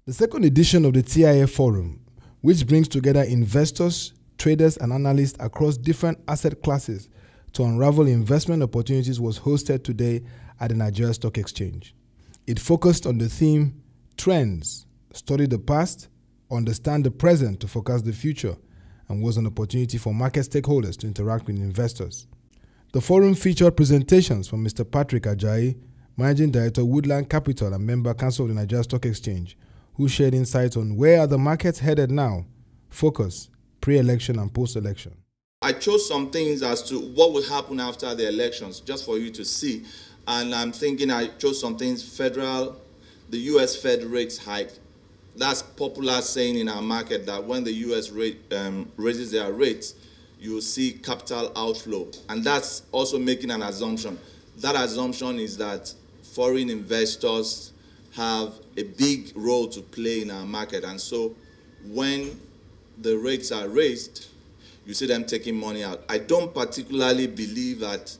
The second edition of the TIF Forum, which brings together investors, traders, and analysts across different asset classes to unravel investment opportunities, was hosted today at the Nigeria Stock Exchange. It focused on the theme, Trends, Study the Past, Understand the Present to Forecast the Future, and was an opportunity for market stakeholders to interact with investors. The forum featured presentations from Mr. Patrick Ajayi, Managing Director, Woodland Capital and Member Council of the Nigeria Stock Exchange, who shared insights on where are the markets headed now, focus, pre-election and post-election. I chose some things as to what will happen after the elections, just for you to see. And I'm thinking I chose some things, the U.S. Fed rates hike. That's popular saying in our market that when the U.S. raises their rates, you will see capital outflow. And that's also making an assumption. That assumption is that foreign investors have a big role to play in our market. And so when the rates are raised, you see them taking money out. I don't particularly believe that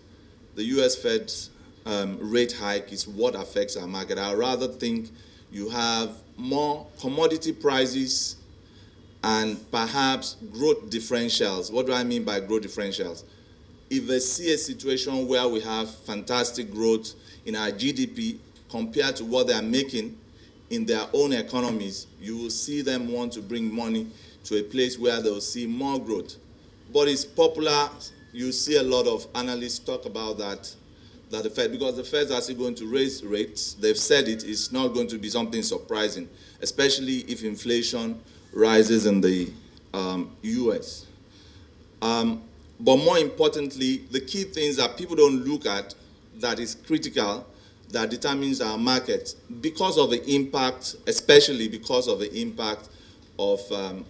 the U.S. Fed's rate hike is what affects our market. I rather think you have more commodity prices and perhaps growth differentials. What do I mean by growth differentials? If they see a situation where we have fantastic growth in our GDP compared to what they are making in their own economies, you will see them want to bring money to a place where they will see more growth. But it's popular, you see a lot of analysts talk about that the Fed, because the Fed is actually going to raise rates. They've said it's not going to be something surprising, especially if inflation rises in the US. But more importantly, the key things that people don't look at that is critical, that determines our market, because of the impact, especially because of the impact of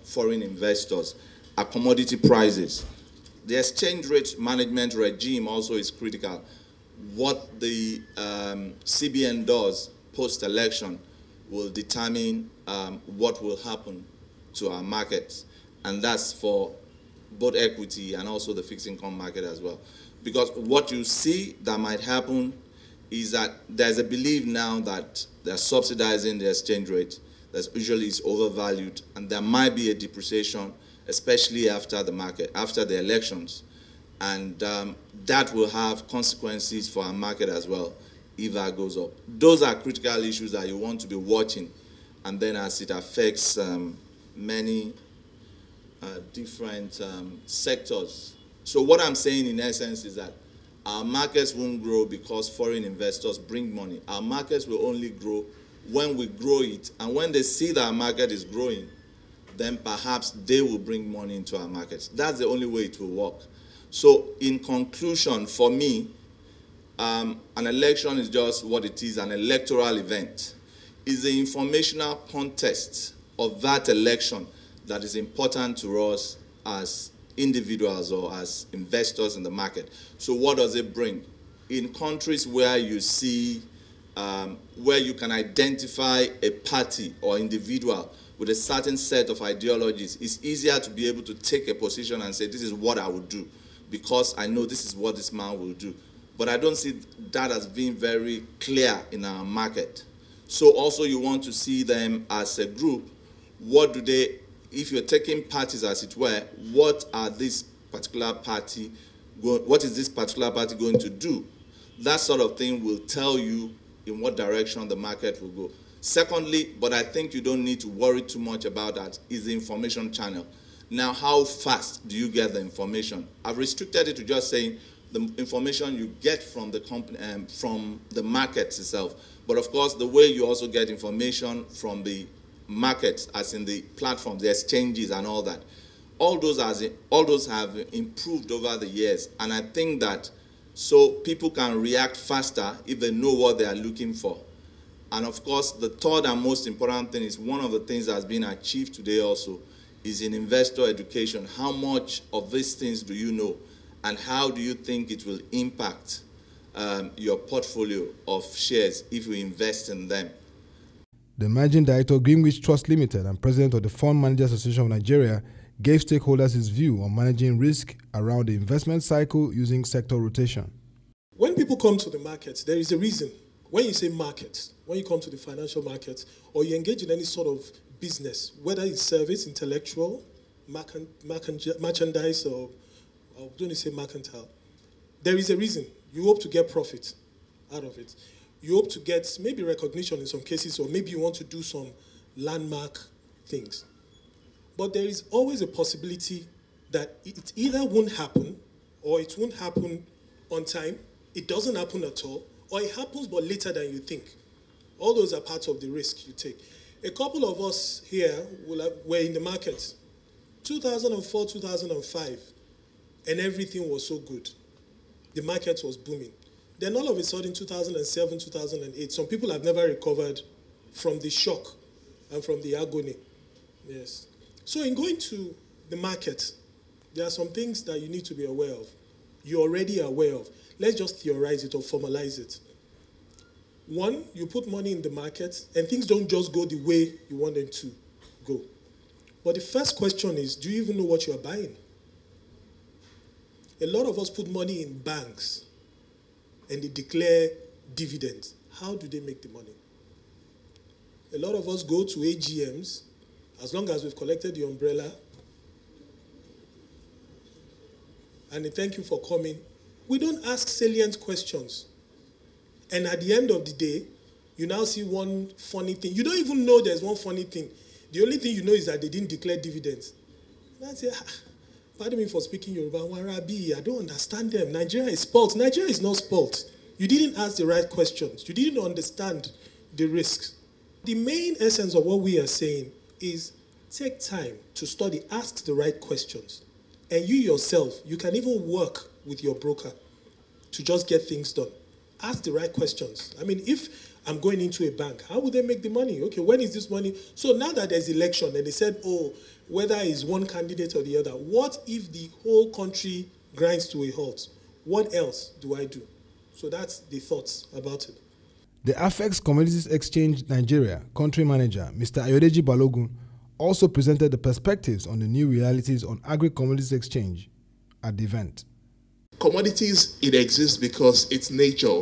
foreign investors, are commodity prices. The exchange rate management regime also is critical. What the CBN does post-election will determine what will happen to our markets, and that's for both equity and also the fixed income market as well. Because what you see that might happen is that there's a belief now that they're subsidizing the exchange rate that usually is overvalued, and there might be a depreciation, especially after the elections. And that will have consequences for our market as well if that goes up. Those are critical issues that you want to be watching, and then as it affects many different sectors. So what I'm saying in essence is that our markets won't grow because foreign investors bring money. Our markets will only grow when we grow it, and when they see that our market is growing, then perhaps they will bring money into our markets. That's the only way it will work. So in conclusion, for me, an election is just what it is, an electoral event. It's the informational context of that election that is important to us as individuals or as investors in the market. So what does it bring? In countries where you see, where you can identify a party or individual with a certain set of ideologies, it's easier to be able to take a position and say, this is what I would do, because I know this is what this man will do. But I don't see that as being very clear in our market. So also you want to see them as a group. What do they, if you're taking parties as it were, what is this particular party going to do? That sort of thing will tell you in what direction the market will go. Secondly, but I think you don't need to worry too much about that, is the information channel. Now, how fast do you get the information? I've restricted it to just saying the information you get from the company, from the markets itself. But of course, the way you also get information from the markets, as in the platforms, the exchanges and all that, all those have improved over the years. And I think that so people can react faster if they know what they are looking for. And of course, the third and most important thing is one of the things that's been achieved today also is in investor education. How much of these things do you know, and how do you think it will impact your portfolio of shares if you invest in them? The Managing Director, Greenwich Trust Limited, and President of the Fund Managers Association of Nigeria, gave stakeholders his view on managing risk around the investment cycle using sector rotation. When people come to the market, there is a reason when you say market, when you come to the financial market, or you engage in any sort of business, whether it's service, intellectual, merchandise, or don't you say mercantile, there is a reason. You hope to get profit out of it. You hope to get maybe recognition in some cases, or maybe you want to do some landmark things. But there is always a possibility that it either won't happen, or it won't happen on time, it doesn't happen at all, or it happens but later than you think. All those are parts of the risk you take. A couple of us here were in the market, 2004, 2005, and everything was so good. The market was booming. Then all of a sudden, 2007, 2008, some people have never recovered from the shock and from the agony. Yes. So in going to the market, there are some things that you need to be aware of. You're already aware of. Let's just theorize it or formalize it. One, you put money in the market, and things don't just go the way you want them to go. But the first question is, do you even know what you're buying? A lot of us put money in banks, and they declare dividends. How do they make the money? A lot of us go to AGMs, as long as we've collected the umbrella, and they thank you for coming. We don't ask salient questions. And at the end of the day, you now see one funny thing. You don't even know there's one funny thing. The only thing you know is that they didn't declare dividends. And I say, pardon me for speaking Yoruba, Warabi, I don't understand them. Nigeria is spoilt. Nigeria is not spoilt. You didn't ask the right questions. You didn't understand the risks. The main essence of what we are saying is take time to study, ask the right questions. And you yourself, you can even work with your broker to just get things done. Ask the right questions. I mean, if I'm going into a bank, how will they make the money? Okay, when is this money? So now that there's election and they said, oh, whether it's one candidate or the other, what if the whole country grinds to a halt? What else do I do? So that's the thoughts about it. The Afex Commodities Exchange Nigeria country manager, Mr. Ayodeji Balogun, also presented the perspectives on the new realities on agri-commodities exchange at the event. Commodities, it exists because it's nature.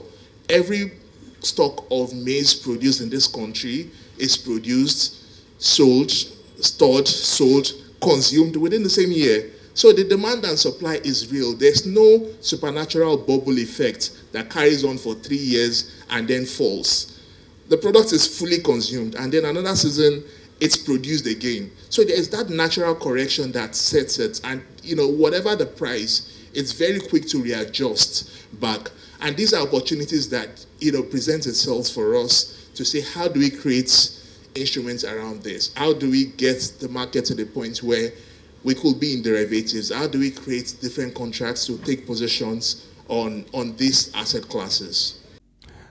Every stock of maize produced in this country is produced, sold, stored, sold, consumed within the same year. So the demand and supply is real. There's no supernatural bubble effect that carries on for 3 years and then falls. The product is fully consumed, and then another season, it's produced again. So there's that natural correction that sets it, and whatever the price, it's very quick to readjust back. And these are opportunities that present itself for us to say, how do we create instruments around this? How do we get the market to the point where we could be in derivatives? How do we create different contracts to take positions on these asset classes?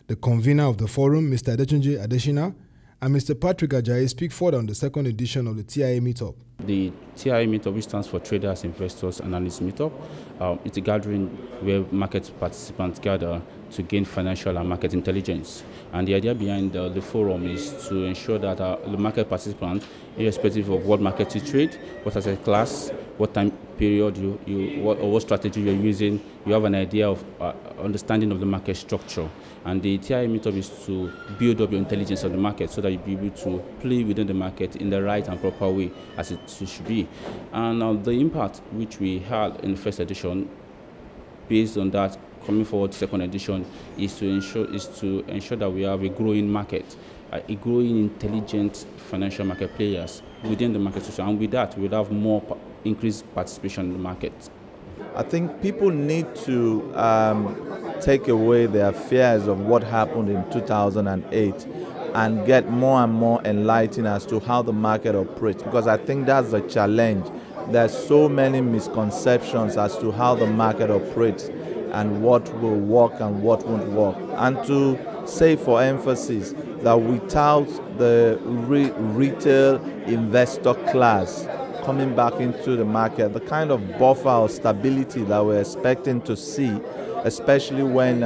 The convener of the forum, Mr. Adetunji Adeshina, and Mr. Patrick Ajayi speak further on the second edition of the TIA Meetup. The TIA Meetup, which stands for Traders, Investors, Analysts Meetup, it's a gathering where market participants gather to gain financial and market intelligence. And the idea behind the forum is to ensure that the market participant, irrespective of what market you trade, what asset class, what time period what strategy you're using, you have an idea of understanding of the market structure. And the TIA Meetup is to build up your intelligence of the market so that you'll be able to play within the market in the right and proper way as it should be. And the impact which we had in the first edition, based on that, coming forward to second edition, is to ensure that we have a growing market, a growing intelligent financial market players within the market structure. And with that, we'll have more increased participation in the market. I think people need to take away their fears of what happened in 2008 and get more and more enlightened as to how the market operates, because I think that's the challenge. There's so many misconceptions as to how the market operates and what will work and what won't work. And to say for emphasis that without the retail investor class coming back into the market, the kind of buffer or stability that we're expecting to see, especially when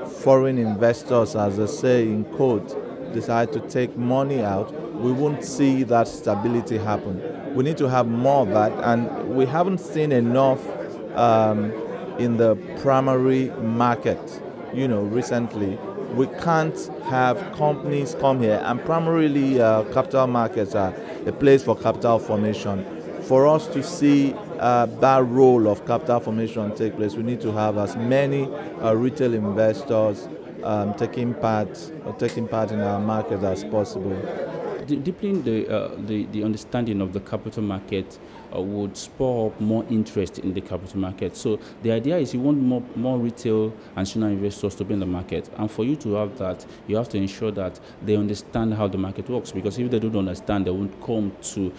foreign investors, as I say in quote, decide to take money out, we won't see that stability happen. We need to have more of that, and we haven't seen enough in the primary market, recently, we can't have companies come here, and primarily capital markets are a place for capital formation. For us to see that role of capital formation take place, we need to have as many retail investors taking part in our market as possible. Deepening the understanding of the capital market would spur up more interest in the capital market. So the idea is you want more retail and institutional investors to be in the market. And for you to have that, you have to ensure that they understand how the market works. Because if they don't understand, they won't come to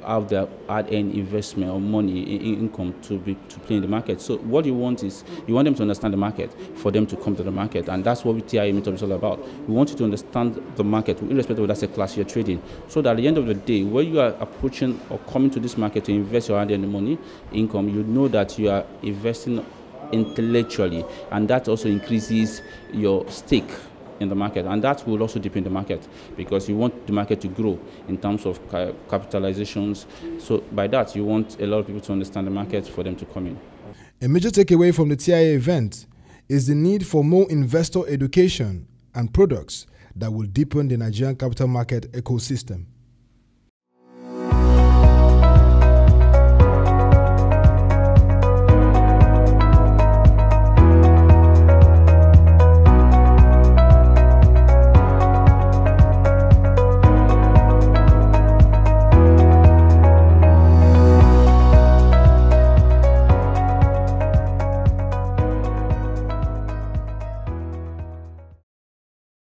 have their hard-earned investment or money, income to play in the market. So what you want is, you want them to understand the market for them to come to the market. And that's what TIA Meetup is all about. We want you to understand the market, irrespective of that class you're trading. So that at the end of the day, when you are approaching or coming to this market to invest your hard-earned money, income, you know that you are investing intellectually, and that also increases your stake in the market, and that will also deepen the market, because you want the market to grow in terms of capitalizations. So by that, you want a lot of people to understand the market for them to come in. A major takeaway from the TIA event is the need for more investor education and products that will deepen the Nigerian capital market ecosystem.